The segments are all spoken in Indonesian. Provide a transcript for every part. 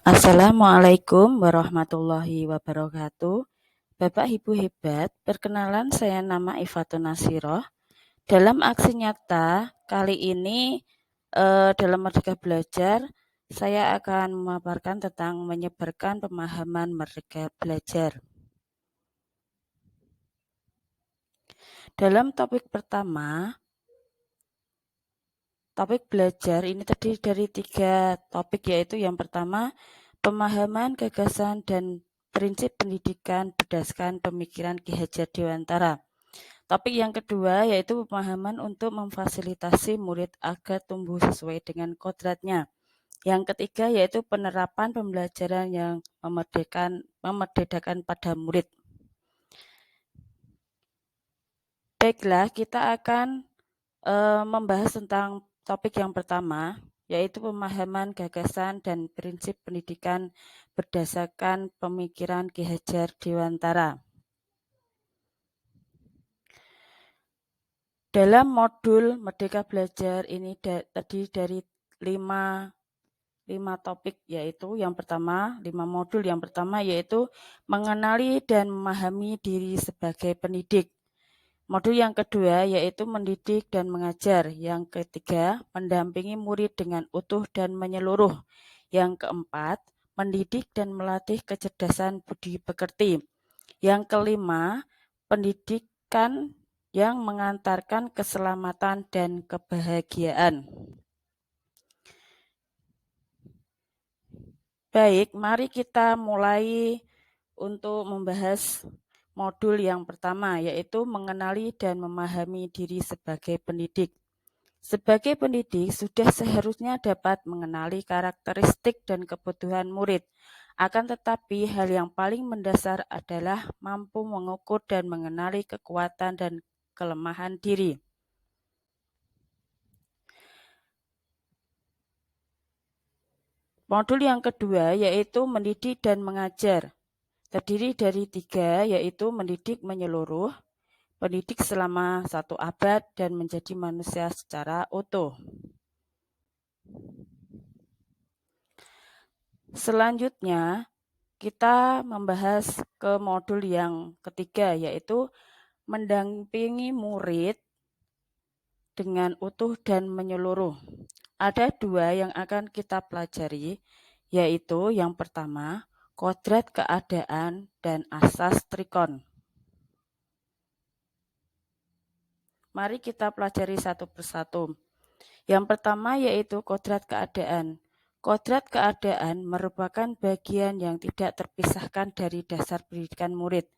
Assalamualaikum warahmatullahi wabarakatuh. Bapak Ibu hebat, perkenalan saya nama Ifatun Nasiroh. Dalam aksi nyata kali ini dalam Merdeka Belajar, saya akan memaparkan tentang menyebarkan pemahaman Merdeka Belajar. Dalam topik pertama, topik belajar ini terdiri dari 3 topik, yaitu yang pertama, pemahaman, gagasan, dan prinsip pendidikan berdasarkan pemikiran Ki Hajar Dewantara. Topik yang kedua yaitu pemahaman untuk memfasilitasi murid agar tumbuh sesuai dengan kodratnya. Yang ketiga yaitu penerapan pembelajaran yang memerdekakan pada murid. Baiklah, kita akan membahas tentang topik yang pertama, yaitu pemahaman, gagasan, dan prinsip pendidikan berdasarkan pemikiran Ki Hajar Dewantara. Dalam modul Merdeka Belajar ini terdiri dari 5 topik, yaitu yang pertama, 5 modul. Yang pertama yaitu mengenali dan memahami diri sebagai pendidik. Modul yang kedua yaitu mendidik dan mengajar. Yang ketiga, mendampingi murid dengan utuh dan menyeluruh. Yang keempat, mendidik dan melatih kecerdasan budi pekerti. Yang kelima, pendidikan yang mengantarkan keselamatan dan kebahagiaan. Baik, mari kita mulai untuk membahas modul yang pertama, yaitu mengenali dan memahami diri sebagai pendidik. Sebagai pendidik, sudah seharusnya dapat mengenali karakteristik dan kebutuhan murid. Akan tetapi, hal yang paling mendasar adalah mampu mengukur dan mengenali kekuatan dan kelemahan diri. Modul yang kedua yaitu mendidik dan mengajar. Terdiri dari 3, yaitu mendidik menyeluruh, pendidik selama 1 abad, dan menjadi manusia secara utuh. Selanjutnya, kita membahas ke modul yang ketiga, yaitu mendampingi murid dengan utuh dan menyeluruh. Ada 2 yang akan kita pelajari, yaitu yang pertama, kodrat keadaan dan asas trikon. Mari kita pelajari satu persatu. Yang pertama yaitu kodrat keadaan. Kodrat keadaan merupakan bagian yang tidak terpisahkan dari dasar pendidikan murid.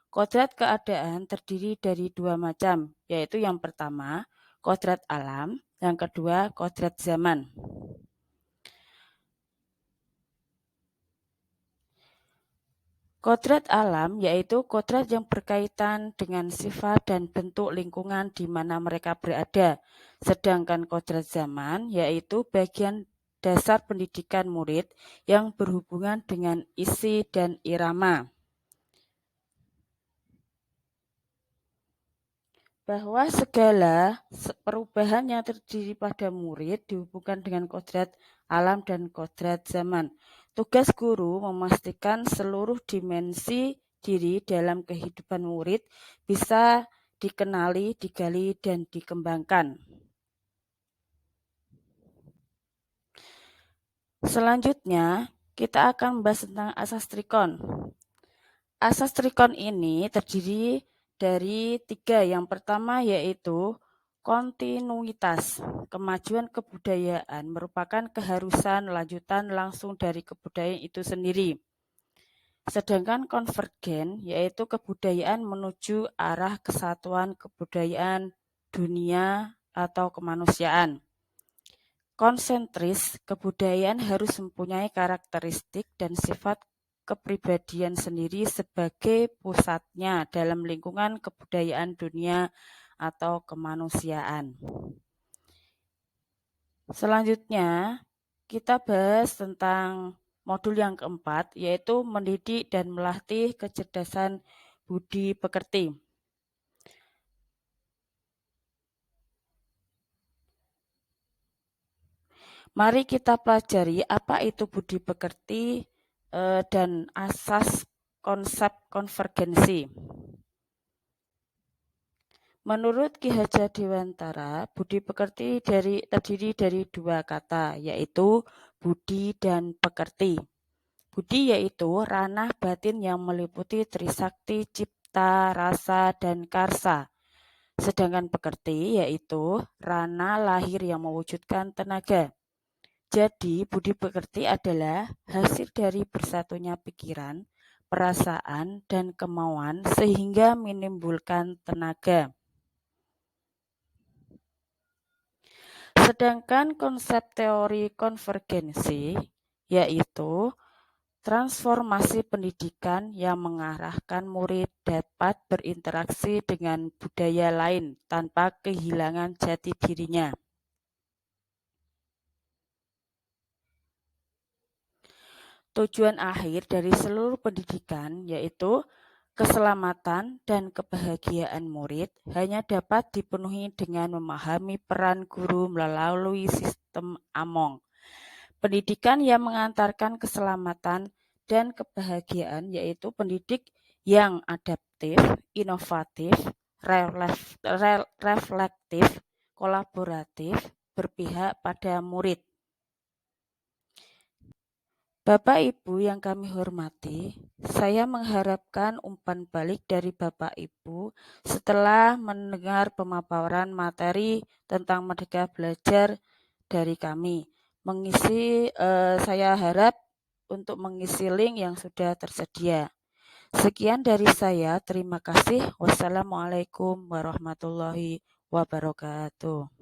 Kodrat keadaan terdiri dari 2 macam, yaitu yang pertama, kodrat alam, yang kedua, kodrat zaman. Kodrat alam yaitu kodrat yang berkaitan dengan sifat dan bentuk lingkungan di mana mereka berada. Sedangkan kodrat zaman yaitu bagian dasar pendidikan murid yang berhubungan dengan isi dan irama. Bahwa segala perubahan yang terjadi pada murid dihubungkan dengan kodrat alam dan kodrat zaman. Tugas guru memastikan seluruh dimensi diri dalam kehidupan murid bisa dikenali, digali, dan dikembangkan. Selanjutnya, kita akan membahas tentang asas trikon. Asas trikon ini terdiri dari 3. Yang pertama yaitu kontinuitas. Kemajuan kebudayaan merupakan keharusan lanjutan langsung dari kebudayaan itu sendiri. Sedangkan konvergen yaitu kebudayaan menuju arah kesatuan kebudayaan dunia atau kemanusiaan. Konsentris, kebudayaan harus mempunyai karakteristik dan sifat kepribadian sendiri sebagai pusatnya dalam lingkungan kebudayaan dunia atau kemanusiaan. Selanjutnya, kita bahas tentang modul yang keempat, yaitu mendidik dan melatih kecerdasan budi pekerti. Mari kita pelajari apa itu budi pekerti dan asas konsep konvergensi. Menurut Ki Hajar Dewantara, budi pekerti terdiri dari dua kata, yaitu budi dan pekerti. Budi yaitu ranah batin yang meliputi trisakti, cipta, rasa, dan karsa. Sedangkan pekerti yaitu ranah lahir yang mewujudkan tenaga. Jadi, budi pekerti adalah hasil dari bersatunya pikiran, perasaan, dan kemauan sehingga menimbulkan tenaga. Sedangkan konsep teori konvergensi yaitu transformasi pendidikan yang mengarahkan murid dapat berinteraksi dengan budaya lain tanpa kehilangan jati dirinya. Tujuan akhir dari seluruh pendidikan yaitu keselamatan dan kebahagiaan murid hanya dapat dipenuhi dengan memahami peran guru melalui sistem Among. Pendidikan yang mengantarkan keselamatan dan kebahagiaan yaitu pendidik yang adaptif, inovatif, reflektif, kolaboratif, berpihak pada murid. Bapak Ibu yang kami hormati, saya mengharapkan umpan balik dari Bapak Ibu setelah mendengar pemaparan materi tentang Merdeka Belajar dari kami. Saya harap untuk mengisi link yang sudah tersedia. Sekian dari saya, terima kasih. Wassalamualaikum warahmatullahi wabarakatuh.